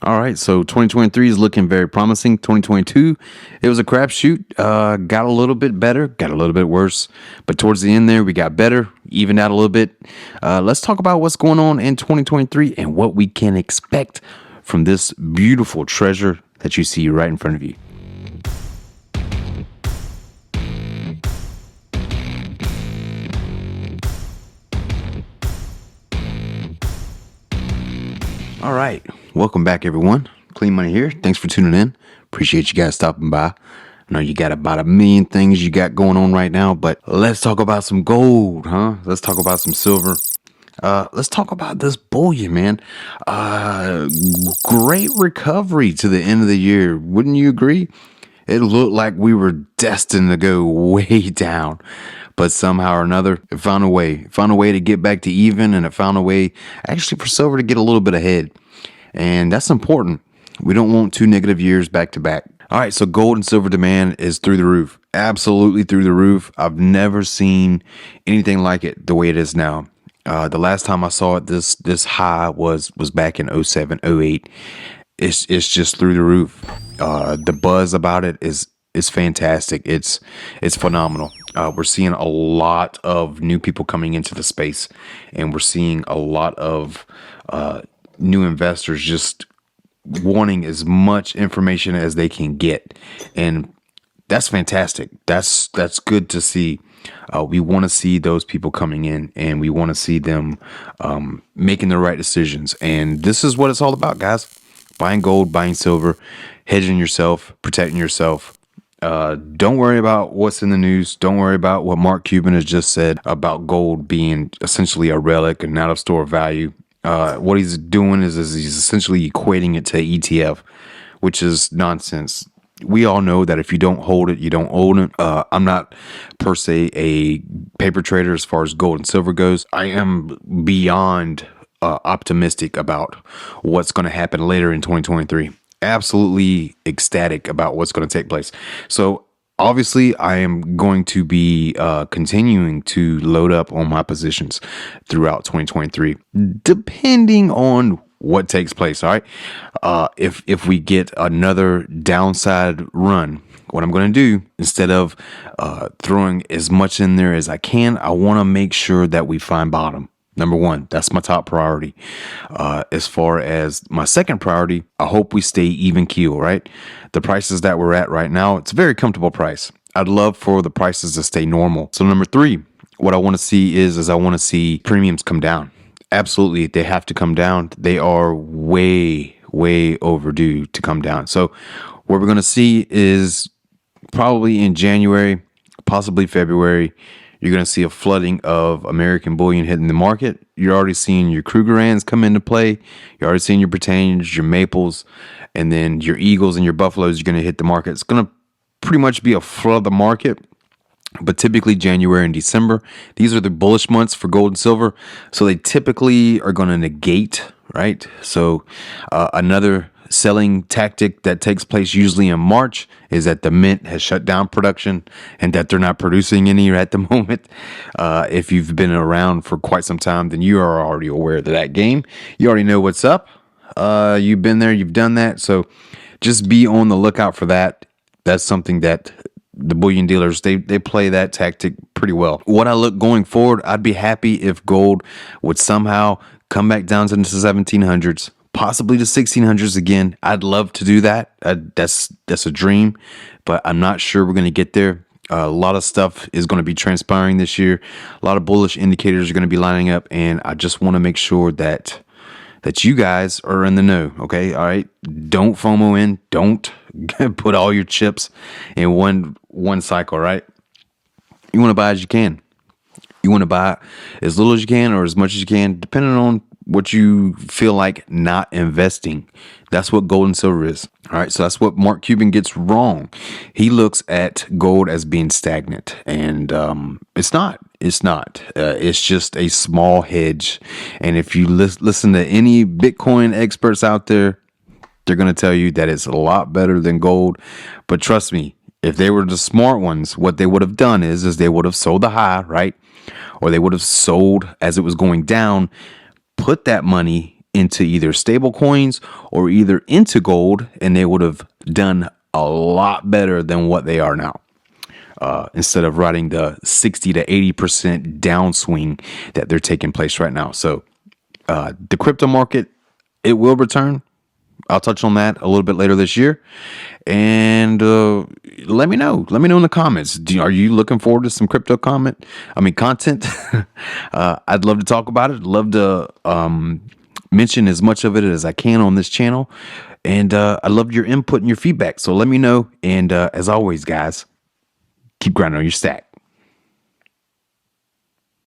All right, so 2023 is looking very promising. 2022, it was a crapshoot. Got a little bit better, got a little bit worse, but towards the end there, we got better, evened out a little bit. Let's talk about what's going on in 2023 and what we can expect from this beautiful treasure that you see right in front of you. All right, welcome back, everyone. Clean Money here. Thanks for tuning in. Appreciate you guys stopping by. I know you got about a million things you got going on right now, but let's talk about some gold, huh? Let's talk about some silver. Let's talk about this bullion, man. Great recovery to the end of the year. Wouldn't you agree? It looked like we were destined to go way down, but somehow or another, it found a way to get back to even, and it found a way actually for silver to get a little bit ahead. And that's important. We don't want two negative years back to back. All right, so gold and silver demand is through the roof. Absolutely through the roof. I've never seen anything like it the way it is now. The last time I saw it, this high was back in 07, 08. It's just through the roof. The buzz about it is fantastic. It's phenomenal. We're seeing a lot of new people coming into the space, and we're seeing a lot of new investors just wanting as much information as they can get, and that's fantastic. That's good to see. We want to see those people coming in, and we want to see them making the right decisions. And this is what it's all about, guys. Buying gold, buying silver, hedging yourself, protecting yourself. Don't worry about what's in the news. Don't worry about what Mark Cuban has just said about gold being essentially a relic and out of store value. What he's doing is he's essentially equating it to ETF, which is nonsense. We all know that if you don't hold it, you don't own it. I'm not per se a paper trader as far as gold and silver goes. I am beyond optimistic about what's going to happen later in 2023. Absolutely ecstatic about what's going to take place. So obviously, I am going to be continuing to load up on my positions throughout 2023, depending on what takes place. All right. If we get another downside run, what I'm going to do, instead of throwing as much in there as I can, I want to make sure that we find bottom. Number one, that's my top priority. As far as my second priority, I hope we stay even keel, right? The prices that we're at right now, it's a very comfortable price. I'd love for the prices to stay normal. So number three, what I want to see is I want to see premiums come down. Absolutely, they have to come down. They are way overdue to come down. So what we're going to see is probably in January, possibly February, you're going to see a flooding of American bullion hitting the market. You're already seeing your Krugerrands come into play. You're already seeing your Britannias, your Maples, and then your Eagles and your Buffaloes are going to hit the market. It's going to pretty much be a flood of the market. But typically January and December, these are the bullish months for gold and silver. So they typically are going to negate, right? So another selling tactic that takes place usually in March is that the mint has shut down production and that they're not producing any at the moment. If you've been around for quite some time, then you are already aware of that game. You already know what's up. You've been there, you've done that. So just be on the lookout for that. That's something that the bullion dealers, they play that tactic pretty well. What I look going forward, I'd be happy if gold would somehow come back down to the 1700s, possibly the 1600s again. I'd love to do that. That's a dream, but I'm not sure we're going to get there. A lot of stuff is going to be transpiring this year. A lot of bullish indicators are going to be lining up, and I just want to make sure that you guys are in the know. Okay. All right. Don't FOMO in. Don't put all your chips in one cycle, right? You want to buy as you can. You want to buy as little as you can or as much as you can, depending on what you feel like not investing. That's what gold and silver is. All right. So that's what Mark Cuban gets wrong. He looks at gold as being stagnant, and it's not. It's not. It's just a small hedge. And if you listen to any Bitcoin experts out there, they're going to tell you that it's a lot better than gold. But trust me, if they were the smart ones, what they would have done is they would have sold the high, right? Or they would have sold as it was going down, put that money into either stable coins or either into gold, and they would have done a lot better than what they are now. Instead of riding the 60 to 80% downswing that they're taking place right now. So the crypto market, it will return. I'll touch on that a little bit later this year. And let me know. Let me know in the comments. Are you looking forward to some crypto content? I'd love to talk about it. Love to mention as much of it as I can on this channel. And I love your input and your feedback. So let me know. And as always, guys, keep grinding on your stack.